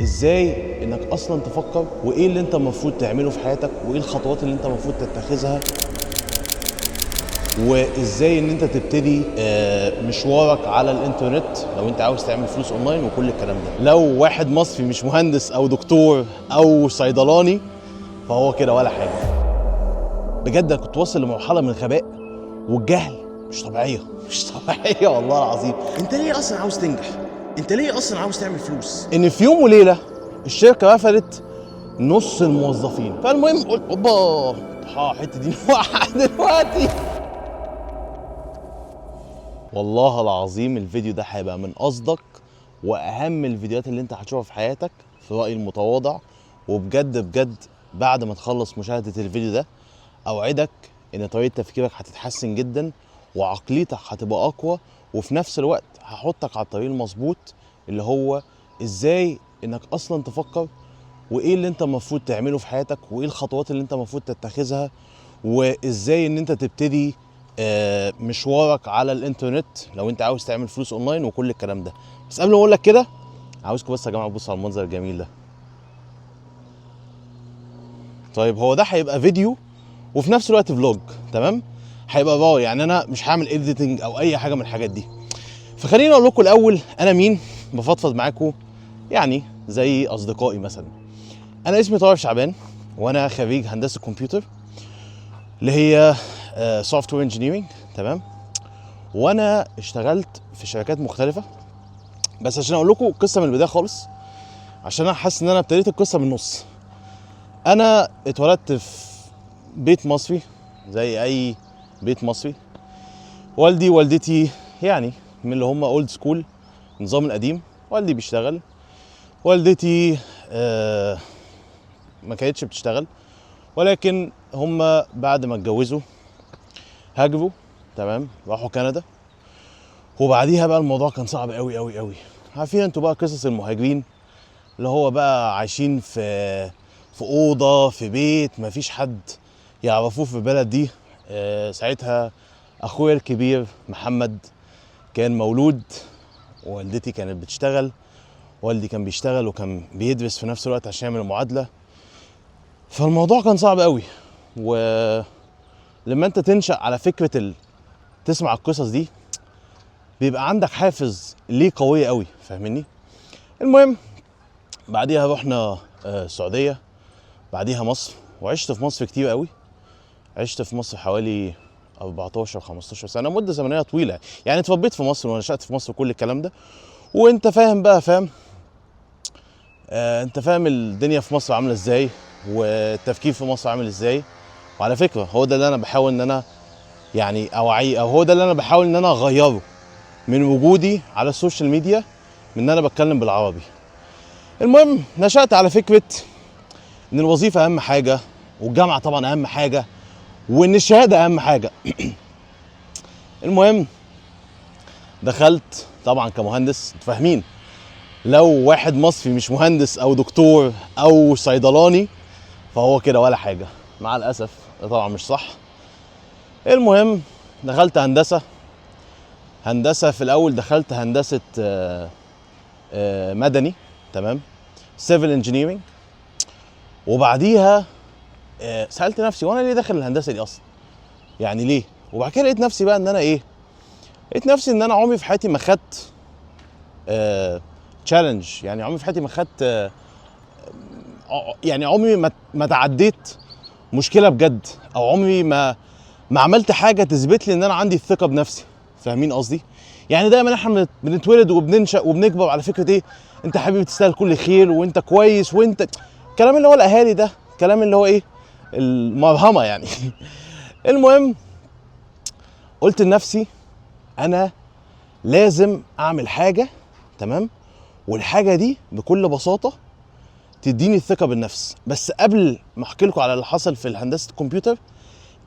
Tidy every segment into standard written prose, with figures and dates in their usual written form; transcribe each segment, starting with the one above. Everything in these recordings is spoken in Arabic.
ازاي انك اصلا تفكر وايه اللي انت المفروض تعمله في حياتك وايه الخطوات اللي انت المفروض تتخذها، وازاي ان انت تبتدي مشوارك على الانترنت لو انت عاوز تعمل فلوس اونلاين وكل الكلام ده. لو واحد مصري مش مهندس او دكتور او صيدلاني فهو كده ولا حاجه. بجد انا كنت واصل لمرحله من الغباء والجهل مش طبيعيه والله العظيم. انت ليه اصلا عاوز تنجح؟ انت ليه اصلا عاوز تعمل فلوس؟ ان في يوم وليله الشركه قفلت نص الموظفين، فالمهم قلت اوبا الحته دي نوقع دلوقتي. والله العظيم الفيديو ده هيبقى من اصدق واهم الفيديوهات اللي انت هتشوفها في حياتك في رايي المتواضع. وبجد بجد بعد ما تخلص مشاهده الفيديو ده اوعدك ان طريقه تفكيرك هتتحسن جدا وعقليتك هتبقى اقوى، وفي نفس الوقت هحطك على الطريق المظبوط اللي هو ازاي انك اصلا تفكر وايه اللي انت المفروض تعمله في حياتك وايه الخطوات اللي انت المفروض تتخذها، وازاي ان انت تبتدي مشوارك على الانترنت لو انت عاوز تعمل فلوس اونلاين وكل الكلام ده. بس قبل ما اقول لك كده عاوزكم بس يا جماعه تبصوا على المنظر الجميل ده. طيب هو ده هيبقى فيديو وفي نفس الوقت فلوج، تمام؟ هيبقى راي، يعني انا مش هعمل اديتنج او اي حاجه من الحاجات دي. فخليني اقول لكم الاول انا مين، بفضفض معاكم يعني زي اصدقائي مثلا. انا اسمي طارق شعبان وانا خريج هندسه كمبيوتر اللي هي سوفت وير انجينيرنج، تمام؟ وانا اشتغلت في شركات مختلفه. بس عشان اقول لكم القصه من البدايه خالص، عشان انا حاسس ان انا ابتديت القصه من النص. انا اتولدت في بيت مصري زي اي بيت مصري. والدي والدتي يعني من اللي هم اولد سكول، النظام القديم. والدي بيشتغل، والدتي ما كانتش بتشتغل، ولكن هم بعد ما اتجوزوا هاجروا، تمام؟ راحوا كندا. وبعديها بقى الموضوع كان صعب قوي قوي قوي. عارفين انتوا بقى قصص المهاجرين اللي هو بقى عايشين في اوضه في بيت ما فيش حد يعرفوه في البلد دي. ساعتها اخويا الكبير محمد كان مولود، والدتي كانت بتشتغل، والدي كان بيشتغل وكان بيدرس في نفس الوقت عشان يعمل المعادله. فالموضوع كان صعب قوي. ولما انت تنشأ على فكره تسمع القصص دي بيبقى عندك حافز ليه قويه قوي، فاهمني؟ المهم بعديها رحنا السعوديه، بعديها مصر، وعشت في مصر كتير قوي. عشت في مصر حوالي 14 15 سنه، مده زمنيه طويله. يعني اتربيت في مصر ونشأت في مصر وكل الكلام ده. وانت فاهم بقى، فاهم انت فاهم الدنيا في مصر عامله ازاي والتفكير في مصر عامل ازاي. وعلى فكره هو ده اللي انا بحاول ان انا يعني اوعيه، او هو ده اللي انا بحاول ان انا اغيره من وجودي على السوشيال ميديا، من ان انا بتكلم بالعربي. المهم نشأت على فكره ان الوظيفه اهم حاجه، والجامعه طبعا اهم حاجه، وان الشهاده اهم حاجه. المهم دخلت طبعا كمهندس. انتوا فاهمين لو واحد مصري مش مهندس او دكتور او صيدلاني فهو كده ولا حاجه. مع الاسف طبعا مش صح. المهم دخلت هندسه في الاول دخلت هندسه مدني، تمام؟ سيفل انجينيرنج. وبعديها سالت نفسي وانا ليه داخل الهندسه دي اصلا؟ يعني ليه؟ وبعد كده لقيت نفسي بقى ان انا ايه؟ لقيت نفسي ان انا عمري في حياتي ما خدت تشالنج. يعني عمري في حياتي ما خدت يعني عمري ما تعديت مشكله بجد، او عمري ما عملت حاجه تثبت لي ان انا عندي الثقه بنفسي. فاهمين قصدي؟ يعني دايما احنا بنتولد وبننشا وبنكبر على فكره ايه؟ انت حبيبي تستاهل كل خير وانت كويس وانت الكلام اللي هو الاهالي ده، الكلام اللي هو ايه؟ المرهمه يعني. المهم قلت لنفسي انا لازم اعمل حاجه، تمام؟ والحاجه دي بكل بساطه تديني الثقه بالنفس. بس قبل ما احكي لكم على اللي حصل في هندسه الكمبيوتر،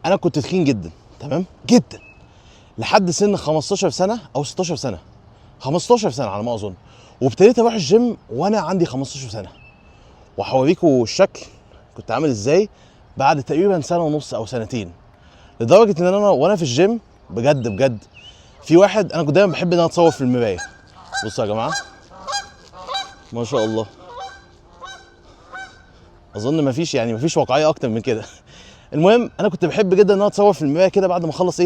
انا كنت تخين جدا، تمام؟ جدا، لحد سن 15 سنه او 16 سنه، 15 سنه على ما اظن. وابتديت اروح الجيم وانا عندي 15 سنه. وهوريكم الشكل كنت عامل ازاي بعد تقريبا سنه ونص او سنتين. لدرجه ان انا وانا في الجيم بجد بجد في واحد، انا كنت دايما بحب ان انا اتصور في المرايه. بصوا يا جماعه ما شاء الله، اظن مفيش واقعيه اكتر من كده. المهم انا كنت بحب جدا ان انا اتصور في المرايه كده بعد ما اخلص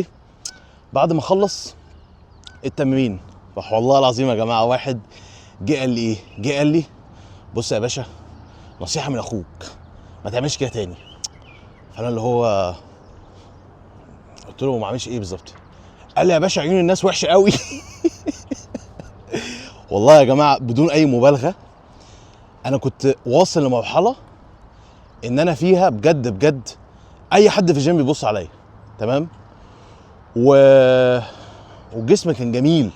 بعد ما اخلص التمرين. والله العظيم يا جماعه واحد جه قال لي بص يا باشا، نصيحه من اخوك، ما تعملش كده تاني. فانا اللي هو قلت له ما اعملش ايه بالظبط؟ قال لي يا باشا عيون الناس وحشه قوي. والله يا جماعه بدون اي مبالغه انا كنت واصل لمرحله ان انا فيها بجد اي حد في الجيم بيبص عليا، تمام؟ والجسم كان جميل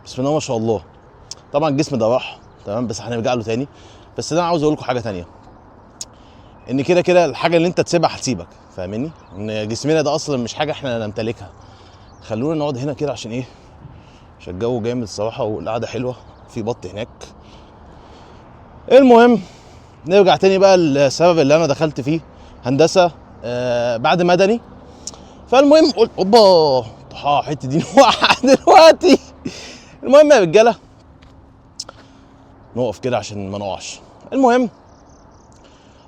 بسم الله ما شاء الله. طبعا الجسم ده راح، تمام، بس هنرجع له تاني. بس انا عاوز اقول لكم حاجه تانية، ان كده الحاجه اللي انت تسيبها هتسيبك، فاهمني؟ ان جسمنا ده اصلا مش حاجه احنا نمتلكها. خلونا نقعد هنا كده عشان عشان الجو جامد الصراحه والقعده حلوه، في بط هناك. المهم نرجع تاني بقى السبب اللي انا دخلت فيه هندسه بعد مدني. فالمهم قلت اوبا حته دي نوقع دلوقتي. المهم يا رجاله نقف كده عشان ما نقعش. المهم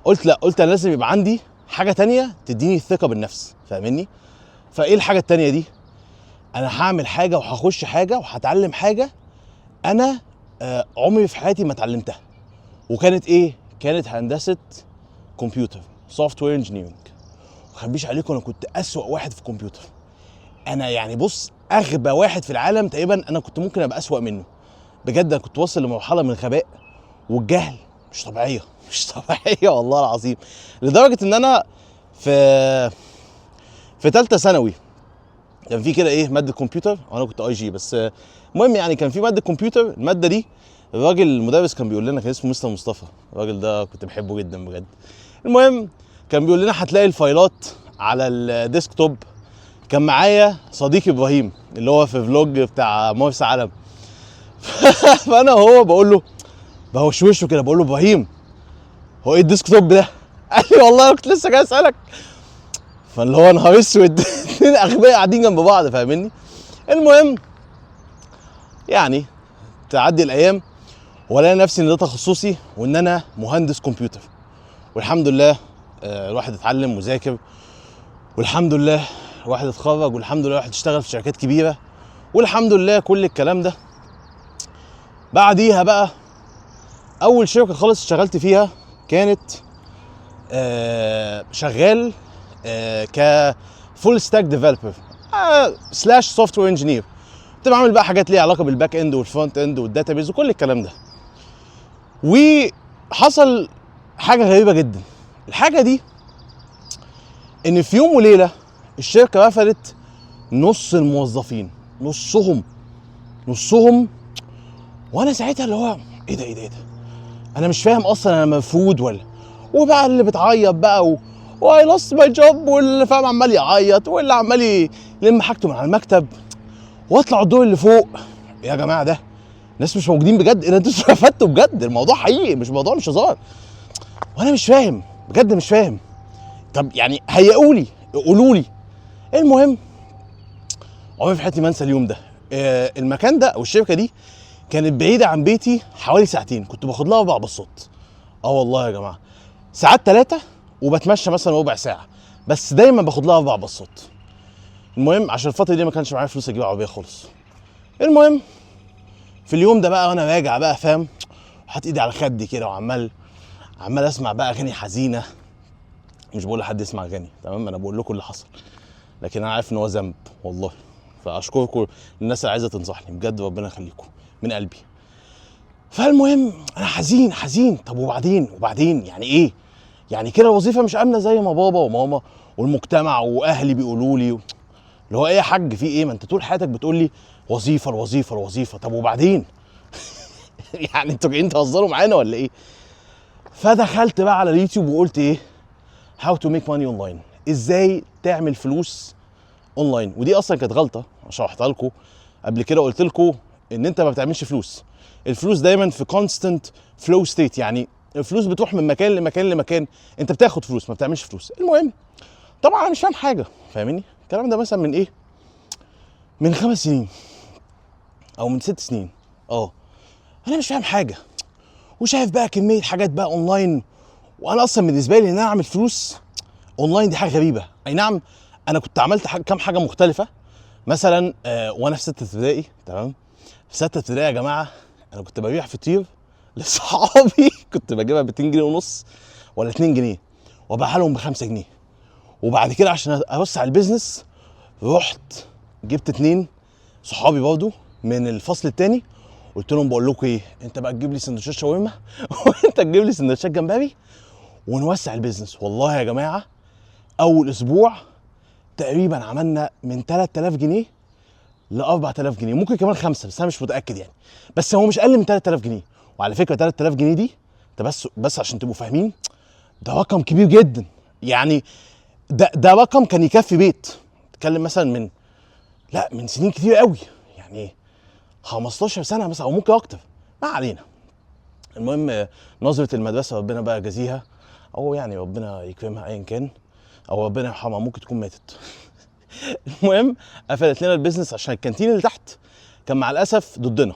قلت لا، قلت انا لازم يبقى عندي حاجه تانية تديني الثقه بالنفس، فاهمني؟ فايه الحاجه التانية دي؟ انا هعمل حاجه وهخش حاجه وهتعلم حاجه انا عمري في حياتي ما اتعلمتها. وكانت كانت هندسه كمبيوتر، سوفت وير انجينيرنج. مخبيش عليكم انا كنت اسوأ واحد في الكمبيوتر. انا يعني بص اغبى واحد في العالم تقريبا، انا كنت ممكن ابقى اسوأ منه. بجد انا كنت واصل لمرحله من الغباء والجهل مش طبيعيه والله العظيم. لدرجه ان انا في ثالثه ثانوي كان في كده ماده كمبيوتر، وانا كنت اي جي بس. المهم يعني كان في ماده كمبيوتر، الماده دي الراجل المدرس كان بيقول لنا، كان اسمه مستر مصطفى، الراجل ده كنت بحبه جدا بجد. المهم كان بيقول لنا هتلاقي الفايلات على الديسكتوب. كان معايا صديقي ابراهيم اللي هو في فلوج بتاع مرسى علم. فانا هو بقول له بوشوشه كده، بقول له ابراهيم هو ايه الديسكتوب ده؟ قال لي والله كنت لسه جاي اسالك. فاللي هو نهار اسود، اتنين اغبياء قاعدين جنب بعض، فاهمني؟ المهم يعني تعدي الايام والاقي نفسي ان ده تخصصي وان انا مهندس كمبيوتر. والحمد لله الواحد اتعلم وذاكر، والحمد لله الواحد اتخرج، والحمد لله الواحد اشتغل في شركات كبيره، والحمد لله كل الكلام ده. بعديها بقى اول شركه خالص اشتغلت فيها كانت شغال ك فول ستاك ديفلوبر سلاش سوفت وير انجينير. كنت بعمل بقى حاجات ليها علاقه بالباك اند والفرونت اند والداتابيز وكل الكلام ده. وحصل حاجه غريبه جدا. الحاجه دي ان في يوم وليله الشركه قفلت نص الموظفين، نصهم. وانا ساعتها اللي هو ايه ده انا مش فاهم اصلا انا مرفوض ولا. وبقى اللي بتعيط بقى واي لوست ماي جوب، واللي فاهم عمال يعيط، واللي عمال يلم حاجته من على المكتب. واطلع الدور اللي فوق، يا جماعه ده ناس مش موجودين بجد، انتوا استفدتوا بجد، الموضوع حقيقي مش هزار. وانا مش فاهم بجد، مش فاهم. طب يعني هيقولي قولوا لي. المهم عمري في حياتي ما انسى اليوم ده. المكان ده او الشركه دي كانت بعيده عن بيتي حوالي ساعتين، كنت باخد لها 4 باصات. والله يا جماعه ساعات 3 وبتمشى مثلا ربع ساعه، بس دايما باخد لها 4 باصات. المهم عشان الفتره دي ما كانش معايا فلوس اجيب عربيه خالص. المهم في اليوم ده بقى وانا راجع بقى فاهم، حاطط ايدي على خدي كده وعمال اسمع بقى اغاني حزينه. مش بقول لحد يسمع اغاني، تمام، انا بقول لكم اللي حصل، لكن انا عارف ان هو ذنب والله. فاشكركم الناس اللي عايزه تنصحني بجد، ربنا يخليكم من قلبي. فالمهم انا حزين. طب وبعدين يعني ايه؟ يعني كده الوظيفه مش امنه زي ما بابا وماما والمجتمع واهلي بيقولوا لي. اللي هو ايه يا حاج في ايه؟ ما انت طول حياتك بتقول لي وظيفه. طب وبعدين؟ يعني انتوا جايين تهزروا معانا ولا ايه؟ فدخلت بقى على اليوتيوب وقلت how to make money online، ازاي تعمل فلوس اونلاين. ودي اصلا كانت غلطه شرحتها لكم قبل كده، قلت لكم ان انت ما بتعملش فلوس. الفلوس دايما في كونستنت فلو ستيت، يعني الفلوس بتروح من مكان لمكان، انت بتاخد فلوس ما بتعملش فلوس. المهم طبعا انا مش فاهم حاجه، فاهمني؟ الكلام ده مثلا من من 5 سنين او من 6 سنين. انا مش فاهم حاجه، وشايف بقى كميه حاجات بقى اونلاين وانا اصلا بالنسبه لي ان انا اعمل فلوس اونلاين دي حاجه غريبه. اي نعم انا كنت عملت كام حاجه مختلفه. مثلا وانا في 6 ابتدائي، تمام، في 6 ابتدائي يا جماعه انا كنت ببيع فطير لاصحابي كنت بجيبها ب 2 جنيه ونص ولا 2 جنيه وابيعها لهم ب 5 جنيه. وبعد كده عشان اوسع البيزنس رحت جبت 2 صحابي برضه من الفصل الثاني، قلت لهم بقول لكم ايه، انت بقى تجيب لي سندوتشات شاورما وانت تجيب لي سندوتشات جمبري ونوسع البيزنس. والله يا جماعه اول اسبوع تقريبا عملنا من 3000 جنيه ل 4000 جنيه، ممكن كمان 5 بس انا مش متاكد يعني، بس هو مش اقل من 3000 جنيه. وعلى فكره 3000 جنيه دي ده بس عشان تبقوا فاهمين ده رقم كبير جدا يعني. ده رقم كان يكفي بيت. تتكلم مثلا من سنين كتير قوي يعني 15 سنه مثلا او ممكن اكتر، ما علينا. المهم نظره المدرسه ربنا بقى يجازيها، او يعني ربنا يكرمها ايا كان، او ربنا يرحمها، ممكن تكون ماتت. المهم قفلت لنا البيزنس عشان الكانتين اللي تحت كان مع الاسف ضدنا.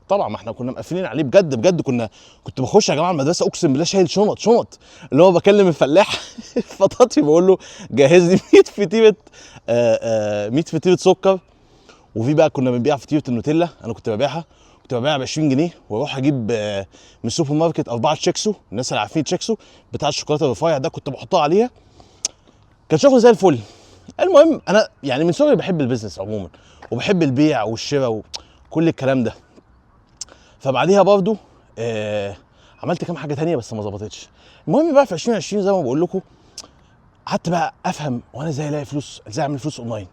طبعا ما احنا كنا مقفلين عليه بجد بجد. كنت بخش يا جماعه المدرسه اقسم بالله شايل شنط اللي هو بكلم الفلاح فطاطي بقول له جهز لي 100 فطيره 100 فطيره سكر. وفي بقى كنا بنبيع فطيره النوتيلا، انا كنت ببيعها ب 20 جنيه واروح اجيب من السوبر ماركت 4 تشيكسو. الناس اللي عارفين تشيكسو بتاع الشوكولاته الرفيع ده كنت بحطها عليها، كان شغل زي الفل. المهم انا يعني من صغري بحب البيزنس عموما وبحب البيع والشراء وكل الكلام ده. فبعديها برضو عملت كام حاجه تانية بس ما ظبطتش. المهم بقى في 2020 زي ما بقول لكم قعدت بقى افهم وانا ازاي الاقي فلوس، ازاي اعمل فلوس اونلاين.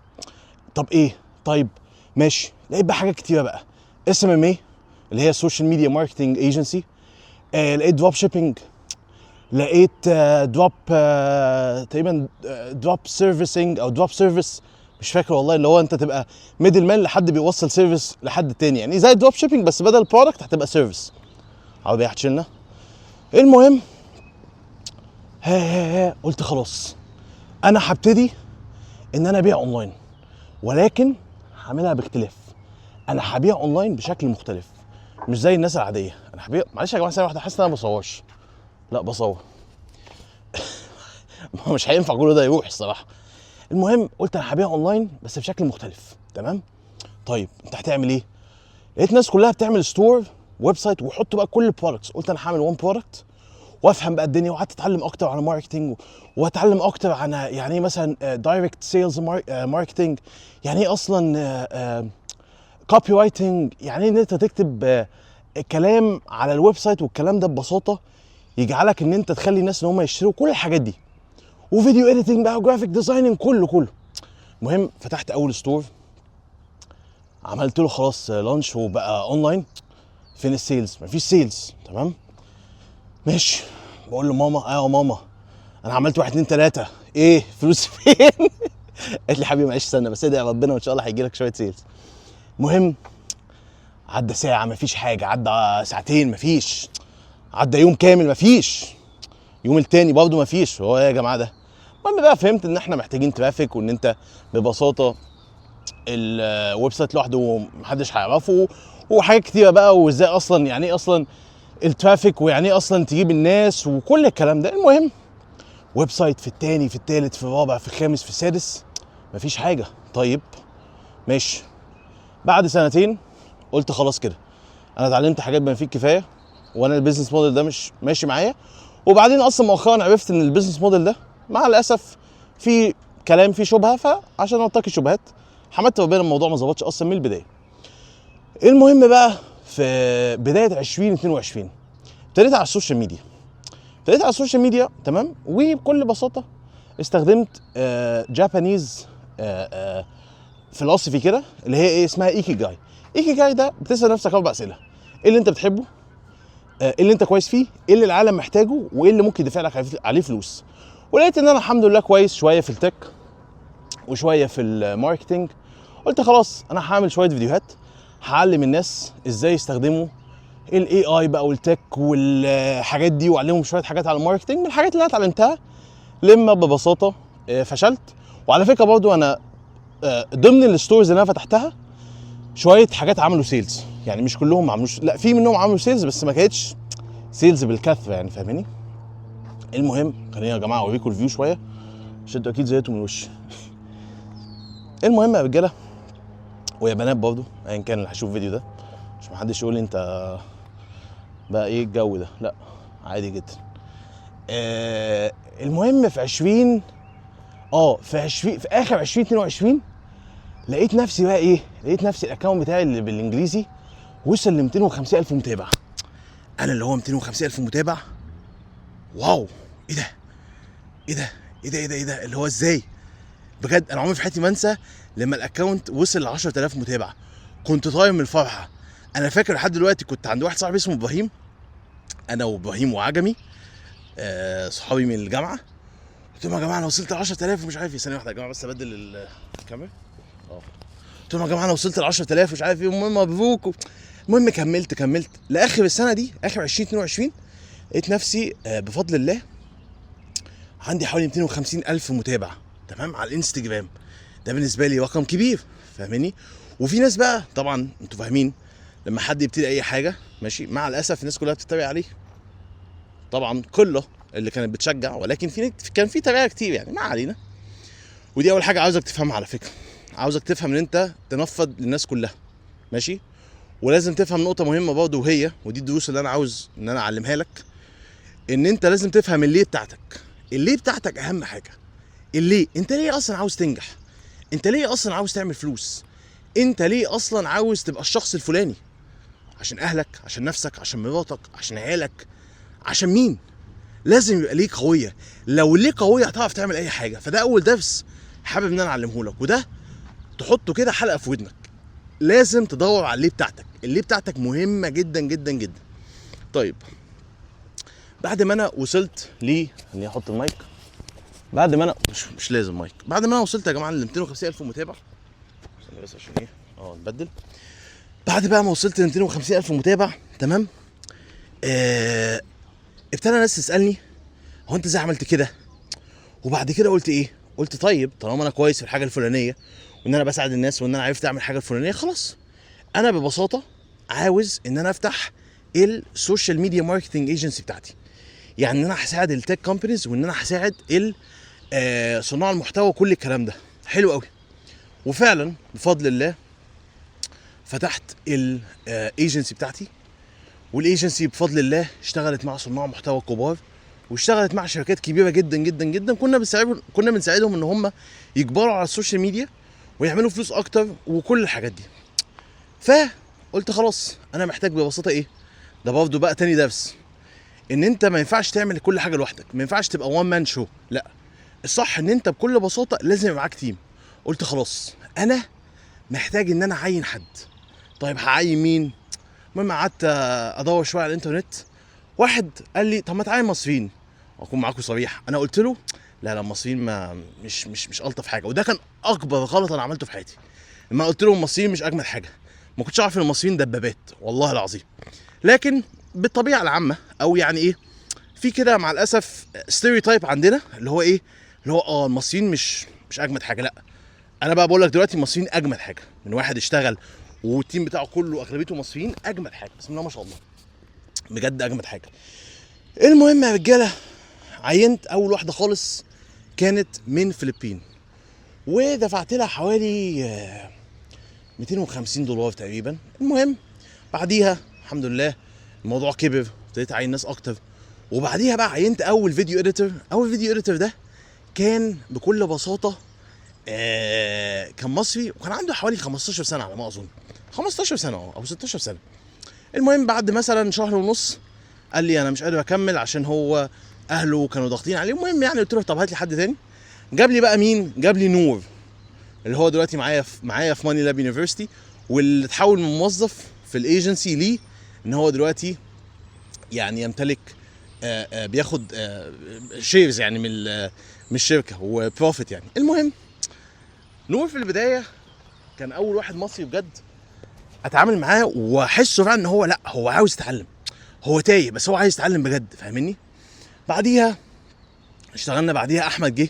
طب ايه، طيب ماشي، لقيت بقى حاجات كتيره بقى. اس ام ام اي اللي هي السوشيال ميديا ماركتنج ايجنسي، لقيت دروب شيبنج، لقيت دروب تقريبا دروب سيرفيسنج او دروب سيرفيس، مش فاكر والله، اللي هو انت تبقى ميدل مان لحد بيوصل سيرفيس لحد تاني، يعني زي الدروب شيبنج بس بدل برودكت هتبقى سيرفيس. عربيه هتشيلنا. المهم قلت خلاص انا هبتدي ان انا ابيع اونلاين، ولكن هعملها باختلاف. انا هبيع اونلاين بشكل مختلف مش زي الناس العاديه. انا هبيع، معلش يا جماعه ثانيه واحده، حاسس ان انا ما بصورش. لا بصور مش هينفع كل ده يروح الصراحه. المهم قلت انا هبيع اونلاين بس بشكل مختلف، تمام. طيب انت هتعمل ايه؟ لقيت الناس كلها بتعمل ستور ويب سايت ويحطوا بقى كل البرودكتس. قلت انا هعمل 1 برودكت وافهم بقى الدنيا، وقعدت اتعلم اكتر عن الماركتنج واتعلم اكتر عن يعني ايه مثلا دايركت سيلز ماركتنج، يعني ايه اصلا كوبي رايتنج، يعني ايه ان انت تكتب كلام على الويب سايت والكلام ده ببساطه يجعلك ان انت تخلي الناس ان هم يشتروا كل الحاجات دي، وفيديو اديتنج بقى وجرافيك ديزايننج كله. المهم فتحت اول ستور، عملت له خلاص لانش وبقى اونلاين. فين السيلز؟ مفيش سيلز، تمام ماشي. بقول له ماما ايوه ماما انا عملت 1 2 3 ايه فلوس فين؟ قالت لي حبيبي معلش استنى بس ادعي ربنا وان شاء الله هيجي لك شويه سيلز. المهم عدى ساعه مفيش حاجه، عدى ساعتين مفيش، عدى يوم كامل مفيش، يوم التاني برضه مفيش. هو ايه يا جماعه ده؟ المهم بقى فهمت ان احنا محتاجين ترافيك، وان انت ببساطه الويب سايت لوحده محدش هيعرفه، وحاجات كتيره بقى، وازاي اصلا يعني ايه اصلا الترافيك، ويعني ايه اصلا تجيب الناس وكل الكلام ده. المهم ويب سايت في التاني في التالت في الرابع في الخامس في السادس مفيش حاجه. طيب ماشي، بعد سنتين قلت خلاص كده انا اتعلمت حاجات بما فيه الكفايه، وانا البيزنس موديل ده مش ماشي معايا. وبعدين اصلا مؤخرا عرفت ان البيزنس موديل ده مع الاسف في كلام فيه شبهه، فعشان اتقي الشبهات حمدت ربنا الموضوع ما ظبطش اصلا من البدايه. المهم بقى في بدايه 2022 ابتديت على السوشيال ميديا، تمام. وبكل بساطه استخدمت جابانيز فلسفي كده اللي هي ايه اسمها ايكي جاي ده بتسال نفسك 4 اسئله: ايه اللي انت بتحبه؟ ايه اللي انت كويس فيه؟ ايه اللي العالم محتاجه؟ وايه اللي ممكن يدفع لك عليه فلوس؟ ولقيت ان انا الحمد لله كويس شويه في التك وشويه في الماركتنج. قلت خلاص انا هعمل شويه فيديوهات هعلم الناس ازاي يستخدموا الاي اي بقى والتك والحاجات دي، واعلمهم شويه حاجات على الماركتنج من الحاجات اللي انا اتعلمتها لما ببساطه فشلت. وعلى فكره برضو انا ضمن الستورز اللي انا فتحتها شويه حاجات عملوا سيلز، يعني مش كلهم ما عملوش، لا في منهم عملوا سيلز بس ما كانتش سيلز بالكثره، يعني فاهماني. المهم خليني يا جماعه اوريكم الفيو شويه عشان انتوا اكيد زهقتوا من وشي. المهم يا رجاله ويا بنات برضه ايا كان اللي هيشوف الفيديو ده، مش محدش يقول لي انت بقى ايه الجو ده، لا عادي جدا. المهم في في اخر 2022 لقيت نفسي بقى ايه، لقيت نفسي الاكونت بتاعي اللي بالانجليزي وصل ل 250,000 متابع. انا اللي هو 250,000 متابع، واو ايه ده ايه ده ايه ده ايه ده ايه ده اللي هو ازاي بجد. انا عمري في حياتي ما انسى لما الاكونت وصل ل 10,000 متابع، كنت طاير من الفرحه. انا فاكر لحد دلوقتي كنت عند واحد صاحبي اسمه ابراهيم، انا وابراهيم وعجمي صحابي من الجامعه، قلت لهم يا جماعه انا وصلت ل 10,000 ومش عارف ايه. ثانيه واحده يا جماعه بس ابدل الكاميرا. قلت لهم يا جماعه انا وصلت ل 10,000 ومش عارف ايه، المهم مبروك. المهم كملت لاخر السنه دي، اخر 2022 لقيت نفسي بفضل الله عندي حوالي 250,000 متابع تمام على الانستجرام. ده بالنسبه لي رقم كبير، فاهميني؟ وفي ناس بقى طبعا انتوا فاهمين لما حد يبتدي اي حاجه ماشي، مع الاسف الناس كلها بتتابع عليه طبعا، كله اللي كانت بتشجع، ولكن كان في تريقه كتير يعني، ما علينا. ودي اول حاجه عاوزك تفهمها على فكره، عاوزك تفهم ان انت تنفض للناس كلها ماشي. ولازم تفهم نقطه مهمه برضه، وهي ودي الدروس اللي انا عاوز ان انا اعلمها لك، ان انت لازم تفهم الليه بتاعتك. الليه بتاعتك اهم حاجه. الليه انت ليه اصلا عاوز تنجح؟ انت ليه اصلا عاوز تعمل فلوس؟ انت ليه اصلا عاوز تبقى الشخص الفلاني؟ عشان اهلك، عشان نفسك، عشان مراتك، عشان عيالك، عشان مين؟ لازم يبقى ليه قويه. لو ليه قويه هتعرف تعمل اي حاجه. فده اول درس حابب ان انا اعلمه لك، وده تحطه كده حلقه في ودنك. لازم تدور على الليه بتاعتك. الليه بتاعتك مهمه جدا جدا جدا. طيب بعد ما انا وصلت خليني احط المايك. بعد ما انا مش لازم مايك. بعد ما انا وصلت يا جماعه ل 250,000 متابع، استنى بس عشان ايه نبدل. بعد بقى ما وصلت ل 250,000 متابع تمام، ابتدى ناس تسالني هو انت ازاي عملت كده؟ وبعد كده قلت ايه؟ قلت طيب طالما انا كويس في الحاجه الفلانيه، وان انا بساعد الناس، وان انا عرفت اعمل الحاجه الفلانيه، خلاص انا ببساطه عاوز ان انا افتح السوشيال ميديا ماركتنج ايجنسي بتاعتي. يعني ان انا هساعد التك كومبانيز، وان انا هساعد صناع المحتوى وكل الكلام ده. حلو قوي. وفعلا بفضل الله فتحت الايجنسي بتاعتي، والايجنسي بفضل الله اشتغلت مع صناع محتوى كبار، واشتغلت مع شركات كبيره جدا جدا جدا. كنا بنساعدهم ان هم يكبروا على السوشيال ميديا ويعملوا فلوس اكتر وكل الحاجات دي. فقلت خلاص انا محتاج ببساطه ايه، ده برضه بقى تاني درس، ان انت ما ينفعش تعمل كل حاجه لوحدك، ما ينفعش تبقى وان مان شو، لا الصح ان انت بكل بساطه لازم يبقى معاك تيم. قلت خلاص انا محتاج ان انا اعين حد. طيب هعين مين؟ المهم قعدت ادور شويه على الانترنت. واحد قال لي طب ما تعين مصريين. اكون معاكم صريح، انا قلت له لا المصريين ما مش الطف حاجه. وده كان اكبر غلط انا عملته في حياتي، لما قلت لهم المصريين مش اجمل حاجه. ما كنتش اعرف ان المصريين دبابات والله العظيم. لكن بالطبيعه العامه او يعني ايه، في كده مع الاسف ستيريوتايب عندنا اللي هو ايه، اللي هو المصريين مش اجمد حاجه. لا انا بقى بقول لك دلوقتي المصريين اجمل حاجه. من واحد اشتغل والتيم بتاعه كله اغلبيته مصريين، اجمد حاجه بسم الله ما شاء الله، بجد اجمد حاجه. المهم يا رجاله عينت اول واحده خالص، كانت من فلبين، ودفعت لها حوالي 250 دولار تقريبا. المهم بعديها الحمد لله الموضوع كبر، ابتديت اعين ناس اكتر. وبعديها بقى عينت اول فيديو اديتور. اول فيديو اديتور ده كان بكل بساطه كان مصري، وكان عنده حوالي 15 سنه على ما اظن، 15 سنه او 16 سنه. المهم بعد مثلا شهر ونص قال لي انا مش قادر اكمل عشان هو اهله كانوا ضاغطين عليه. المهم يعني قلت له طب هات لي حد تاني. جاب لي بقى مين؟ جاب لي نور، اللي هو دلوقتي معايا في ماني لاب يونيفرسيتي، واللي اتحول من موظف في الايجنسي ليه ان هو دلوقتي يعني يمتلك بياخد شيرز يعني من الشركه وبروفيت يعني. المهم نور في البدايه كان اول واحد مصري بجد اتعامل معاه واحسه فعلا ان هو لا هو عاوز يتعلم، هو تايه بس هو عايز يتعلم بجد، فاهمني؟ بعديها اشتغلنا. بعديها احمد جه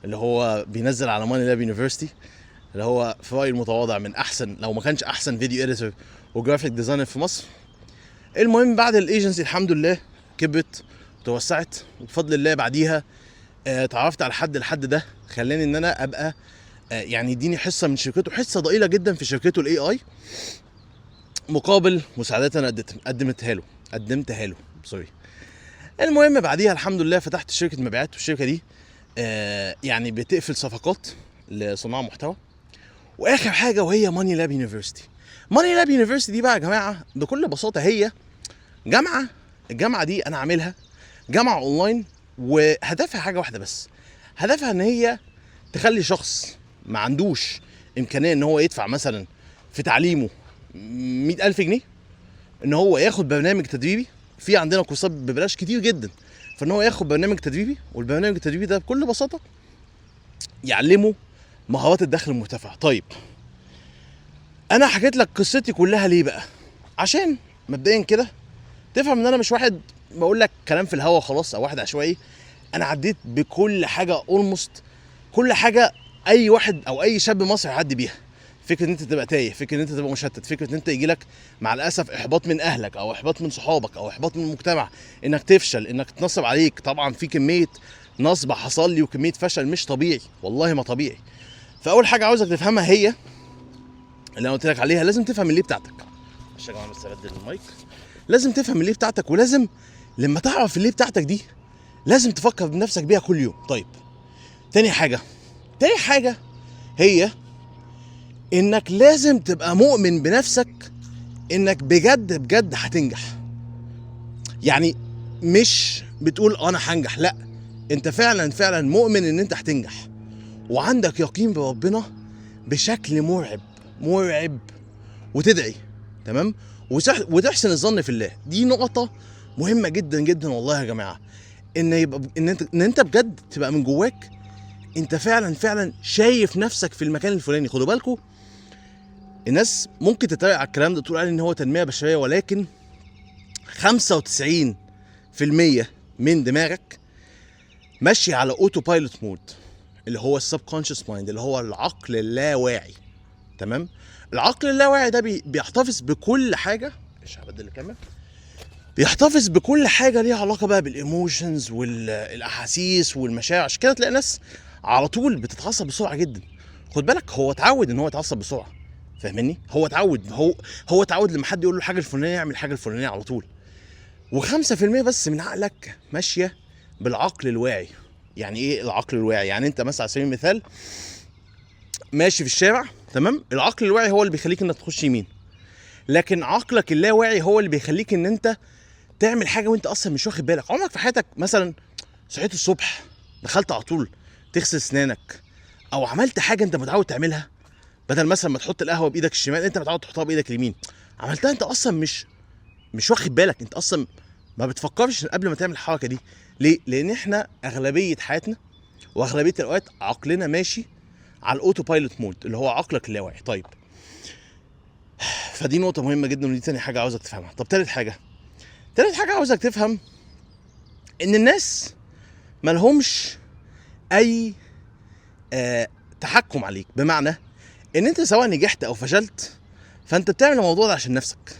اللي هو بينزل على ماني لاب يونيفرسيتي، اللي هو في رايي المتواضع من احسن لو ما كانش احسن فيديو اديتور وجرافيك ديزاينر في مصر. المهم بعد الايجنسي الحمد لله كبرت توسعت، وبفضل الله بعديها اتعرفت على الحد ده خلاني ان انا ابقى يعني يديني حصه من شركته، حصه ضئيله جدا في شركته الاي اي، مقابل مساعدات انا قدمتها له سوري. المهم بعديها الحمد لله فتحت شركه مبيعات، والشركه دي يعني بتقفل صفقات لصناع محتوى. واخر حاجه وهي ماني لاب يونيفرسيتي. ماني لاب يونيفرسيتي دي بقى يا جماعه بكل بساطه هي جامعه. الجامعه دي انا عاملها جامعه اونلاين، وهدفها حاجه واحده بس، هدفها ان هي تخلي شخص ما عندوش امكانيه ان هو يدفع مثلا في تعليمه 100,000 جنيه ان هو ياخد برنامج تدريبي. في عندنا كورسات ببلاش كتير جدا، فان هو ياخد برنامج تدريبي، والبرنامج التدريبي ده بكل بساطه يعلمه مهارات الدخل المرتفع. طيب انا حكيت لك قصتي كلها ليه بقى؟ عشان مبدئيا كده تفهم ان انا مش واحد بقول لك كلام في الهوا خلاص، او واحد عشوائي. انا عديت بكل حاجه، اولموست كل حاجه اي واحد او اي شاب مصري هيعدي بيها. فكره ان انت تبقى تايه، فكره ان انت تبقى مشتت، فكره ان انت يجي لك مع الاسف احباط من اهلك، او احباط من صحابك، او احباط من المجتمع، انك تفشل، انك تنصب عليك. طبعا في كميه نصب حصل لي وكميه فشل مش طبيعي، والله ما طبيعي. فاول حاجه عاوزك تفهمها هي اللي انا قلت لك عليها، لازم تفهم اللي بتاعتك. عشان يا جماعه بس ابدل المايك. لازم تفهم اللي بتاعتك، ولازم لما تعرف اللي بتاعتك دي لازم تفكر بنفسك بيها كل يوم. طيب تاني حاجه هي انك لازم تبقى مؤمن بنفسك انك بجد هتنجح. يعني مش بتقول انا هنجح، لا، انت فعلا مؤمن ان انت هتنجح، وعندك يقين بربنا بشكل مرعب وتدعي تمام، وتحسن الظن في الله. دي نقطة مهمة جدا والله يا جماعة، ان انت بجد تبقى من جواك انت فعلا شايف نفسك في المكان الفلاني. خدوا بالكم الناس ممكن تتريق على الكلام ده، تقول عليه ان هو تنمية بشرية، ولكن 95% من دماغك ماشي على اوتو بايلوت مود، اللي هو السبكونشس مايند، اللي هو العقل اللاواعي. تمام. العقل اللاواعي ده بيحتفظ بكل حاجه. ايش هبدل الكاميرا. بيحتفظ بكل حاجه ليها علاقه بقى بالايموشنز والاحاسيس والمشاعر. عشان كده تلاقي ناس على طول بتتعصب بسرعه جدا. خد بالك هو اتعود ان هو يتعصب بسرعه، فاهمني؟ هو اتعود لما حد يقول له حاجه الفلانيه يعمل الحاجه الفلانيه على طول. و5% بس من عقلك ماشيه بالعقل الواعي. يعني ايه العقل الواعي؟ يعني انت مثلا على سبيل المثال ماشي في الشارع، تمام، العقل الواعي هو اللي بيخليك انك تخش يمين، لكن عقلك اللاواعي هو اللي بيخليك ان انت تعمل حاجه وانت اصلا مش واخد بالك. عمرك في حياتك مثلا صحيت الصبح دخلت على طول تغسل اسنانك، او عملت حاجه انت متعود تعملها، بدل مثلا ما تحط القهوه بايدك الشمال انت متعود تحطها بايدك اليمين، عملتها انت اصلا مش واخد بالك، انت اصلا ما بتفكرش قبل ما تعمل الحركه دي. ليه؟ لان احنا اغلبيه حياتنا واغلبيه الاوقات عقلنا ماشي على الاوتو بايلوت مود، اللي هو عقلك اللاواعي. طيب فدي نقطه مهمه جدا، ودي تاني حاجه عاوزك تفهمها. طب تالت حاجه عاوزك تفهم ان الناس مالهمش اي تحكم عليك، بمعنى ان انت سواء نجحت او فشلت فانت بتعمل الموضوع ده عشان نفسك.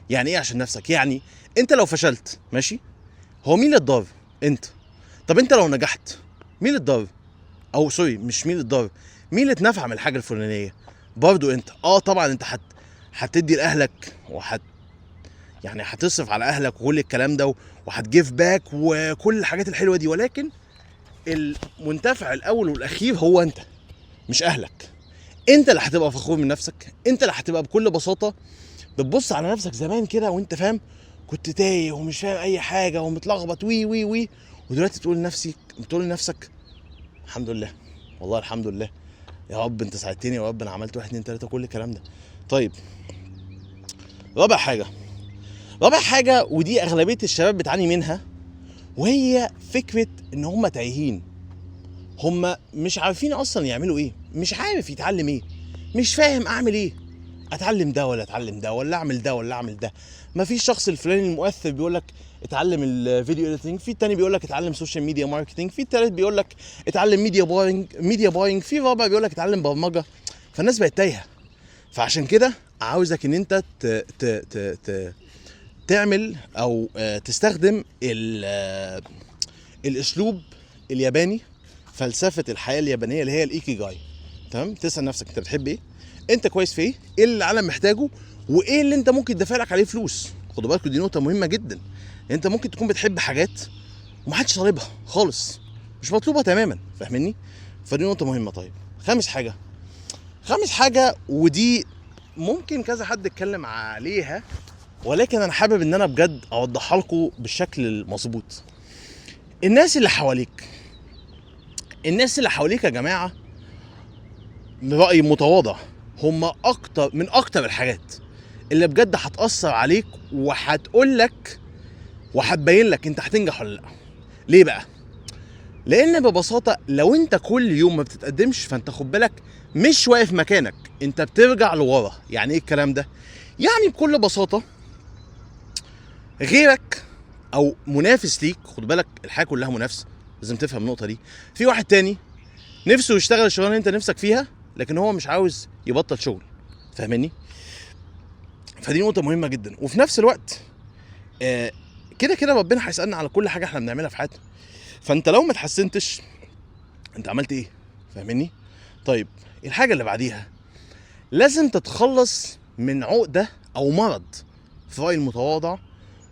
يعني ايه عشان نفسك؟ يعني انت لو فشلت ماشي، هو مين اللي اتضرر؟ انت. طب انت لو نجحت مين اللي اتضرر؟ او سوري مش مين اللي اتضرر، مين اللي اتنفع من الحاجه الفلانيه؟ برضو انت. طبعا انت هتدي لاهلك يعني هتصرف على اهلك وكل الكلام ده، وهتجيف باك وكل الحاجات الحلوه دي، ولكن المنتفع الاول والاخير هو انت مش اهلك. انت اللي هتبقى فخور من نفسك، انت اللي هتبقى بكل بساطه بتبص على نفسك زمان كده وانت فاهم كنت تايه ومش فاهم اي حاجه ومتلخبط وي ودلوقتي تقول لنفسك الحمد لله، والله الحمد لله يا رب انت ساعدتني، يا رب انا عملت 1 2 3 كل الكلام ده. طيب رابع حاجه ودي اغلبيه الشباب بتعاني منها، وهي فكره ان هم تايهين، هم مش عارفين اصلا يعملوا ايه، مش عارف يتعلم ايه، مش فاهم اعمل ايه، اتعلم ده ولا اتعلم ده، ولا اعمل ده ولا اعمل ده. ما فيش شخص الفلاني المؤثر بيقول لك اتعلم الفيديو اديتنج، في التاني بيقول لك اتعلم سوشيال ميديا ماركتنج، في التالت بيقول لك اتعلم ميديا باينج، في رابع بيقول لك اتعلم برمجه. فالناس بقت تايهه. فعشان كده عاوزك ان انت تعمل او تستخدم الاسلوب الياباني، فلسفه الحياه اليابانيه اللي هي الايكي جاي. تمام؟ تسال نفسك انت بتحب ايه، انت كويس في ايه، ايه اللي العالم محتاجه، وايه اللي انت ممكن تدفع لك عليه فلوس. خدوا بالكم دي نقطه مهمه جدا. انت ممكن تكون بتحب حاجات ومحدش طالبها خالص، مش مطلوبه تماما، فاهمني؟ فدي نقطه مهمه. طيب خامس حاجه ودي ممكن كذا حد اتكلم عليها، ولكن انا حابب ان انا بجد اوضحها لكم بالشكل المظبوط. الناس اللي حواليك يا جماعه، برأي متواضع، هم من اكتر الحاجات اللي بجد هتأثر عليك وهتقول لك وهتبين لك انت هتنجح ولا لا. ليه بقى؟ لان ببساطه لو انت كل يوم ما بتتقدمش، فانت خد بالك مش واقف مكانك، انت بترجع لورا. يعني ايه الكلام ده؟ يعني بكل بساطه غيرك او منافس ليك، خد بالك الحياه كلها منافسه، لازم تفهم النقطه دي. في واحد تاني نفسه يشتغل الشغلانه اللي انت نفسك فيها، لكن هو مش عاوز يبطل شغل، فاهمني؟ فدي نقطه مهمه جدا. وفي نفس الوقت كده ربنا هيسالنا على كل حاجه احنا بنعملها في حياتنا. فانت لو ما اتحسنتش انت عملت ايه؟ فاهمني؟ طيب الحاجه اللي بعديها، لازم تتخلص من عقده او مرض في رايي المتواضع،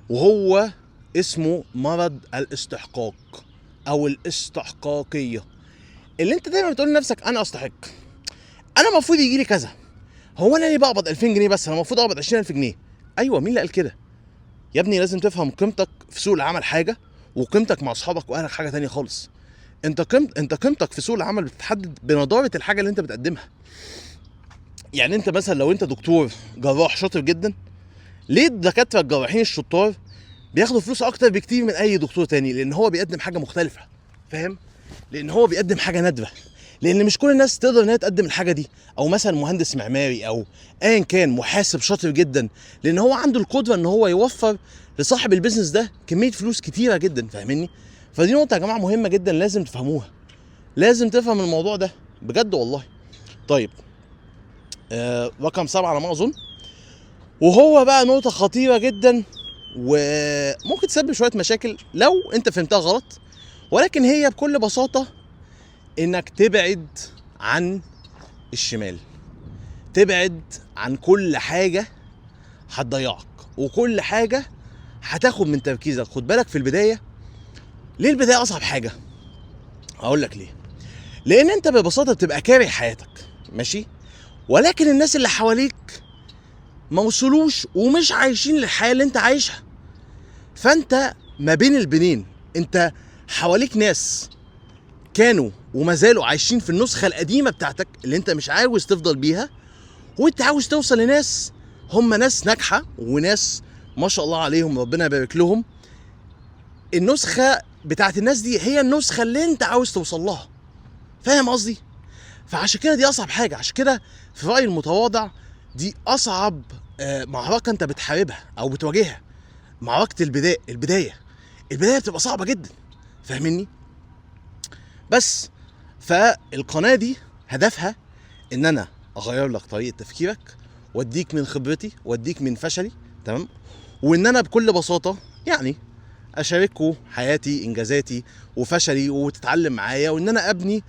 وهو اسمه مرض الاستحقاق او الاستحقاقيه. اللي انت دايما بتقول لنفسك انا استحق، انا المفروض يجي لي كذا، هو انا ليه بقبض 2000 جنيه بس، انا المفروض اقبض 20000 جنيه. ايوه، مين اللي قال كده يا ابني؟ لازم تفهم قيمتك في سوق العمل حاجه، وقيمتك مع اصحابك واهلك حاجه تانية خالص. انت قيمتك في سوق العمل بتتحدد بنضاره الحاجه اللي انت بتقدمها. يعني انت مثلا لو انت دكتور جراح شاطر جدا، ليه الدكاتره الجراحين الشطار بياخدوا فلوس اكتر بكتير من اي دكتور تاني؟ لان هو بيقدم حاجه مختلفه، فاهم؟ لان هو بيقدم حاجه نادره، لان مش كل الناس تقدر ان هي تقدم الحاجه دي. او مثلا مهندس معماري او ايا كان محاسب شاطر جدا، لان هو عنده القدره ان هو يوفر لصاحب البيزنس ده كميه فلوس كتيره جدا، فاهمني؟ فدي نقطه يا جماعه مهمه جدا لازم تفهموها، لازم تفهم الموضوع ده بجد والله. طيب رقم 7 على ما اظن، وهو بقى نقطه خطيره جدا وممكن تسبب شويه مشاكل لو انت فهمتها غلط، ولكن هي بكل بساطه انك تبعد عن الشمال، تبعد عن كل حاجة هتضيعك وكل حاجة هتاخد من تركيزك. خد بالك في البداية، ليه البداية أصعب حاجة؟ هقول لك ليه. لأن أنت ببساطة بتبقى كاره حياتك، ماشي؟ ولكن الناس اللي حواليك ما وصلوش ومش عايشين الحياة اللي أنت عايشها، فأنت ما بين البنين. أنت حواليك ناس كانوا وما زالوا عايشين في النسخة القديمة بتاعتك اللي أنت مش عاوز تفضل بيها، وانت عاوز توصل لناس هم ناس ناجحه وناس ما شاء الله عليهم ربنا يبارك لهم. النسخه بتاعت الناس دي هي النسخه اللي انت عاوز توصل لها، فاهم قصدي؟ فعشان كده دي اصعب حاجه. عشان كده في رايي المتواضع دي اصعب معركه انت بتحاربها او بتواجهها، معركه البدايه بتبقى صعبه جدا، فاهمني؟ بس فالقناه دي هدفها ان انا اغير لك طريقه تفكيرك، واديك من خبرتي واديك من فشلي، تمام؟ وان انا بكل بساطه يعني اشارككم حياتي، انجازاتي وفشلي، وتتعلم معايا، وان انا ابني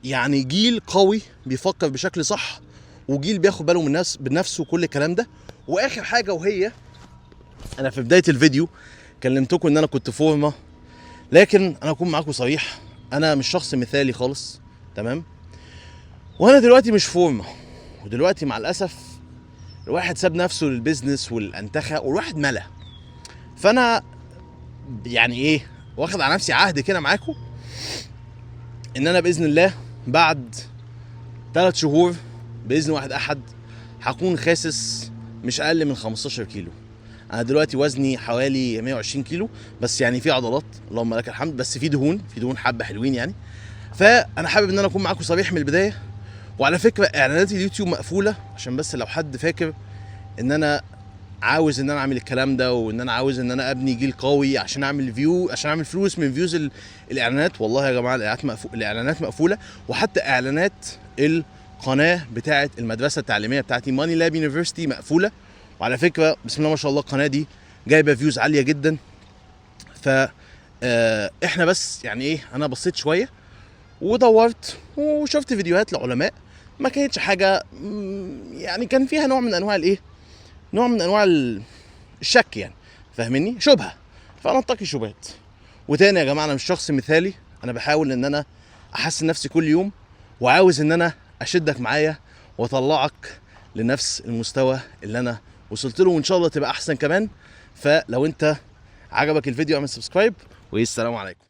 يعني جيل قوي بيفكر بشكل صح، وجيل بياخد باله من بنفسه وكل الكلام ده. واخر حاجه، وهي انا في بدايه الفيديو كلمتكم ان انا كنت فورمه، لكن انا اكون معاكم صريح، انا مش شخص مثالي خالص، تمام؟ وانا دلوقتي مش فورمه، ودلوقتي مع الاسف الواحد ساب نفسه للبيزنس والانتخه والواحد ملا. فانا يعني ايه، واخد على نفسي عهد كده معاكم ان انا باذن الله بعد 3 شهور باذن واحد احد هكون خاسس مش اقل من 15 كيلو. انا دلوقتي وزني حوالي 120 كيلو، بس يعني في عضلات اللهم لك الحمد، بس في دهون حبه حلوين يعني. فانا حابب ان انا اكون معاكم صريح من البدايه. وعلى فكره اعلانات اليوتيوب مقفوله، عشان بس لو حد فاكر ان انا عاوز ان انا اعمل الكلام ده، وان انا عاوز ان انا ابني جيل قوي عشان اعمل فلوس من فيوز الاعلانات. والله يا جماعه الاعلانات مقفوله، وحتى اعلانات القناه بتاعه المدرسه التعليميه بتاعتي ماني لاب يونيفرسيتي مقفوله. وعلى فكره بسم الله ما شاء الله القناه دي جايبه فيوز عاليه جدا. ف احنا بس يعني ايه، انا بصيت شويه ودورت وشفت فيديوهات لعلماء ما كانتش حاجه يعني كان فيها نوع من انواع الايه، نوع من انواع الشك يعني، فاهمني، شبهه. فانا اتقي شبهات. وتاني يا جماعه انا مش شخص مثالي، انا بحاول ان انا احسن نفسي كل يوم، وعاوز ان انا اشدك معايا واطلعك لنفس المستوى اللي انا وصلت له، وان شاء الله تبقى احسن كمان. فلو انت عجبك الفيديو اعمل سبسكرايب، والسلام عليكم.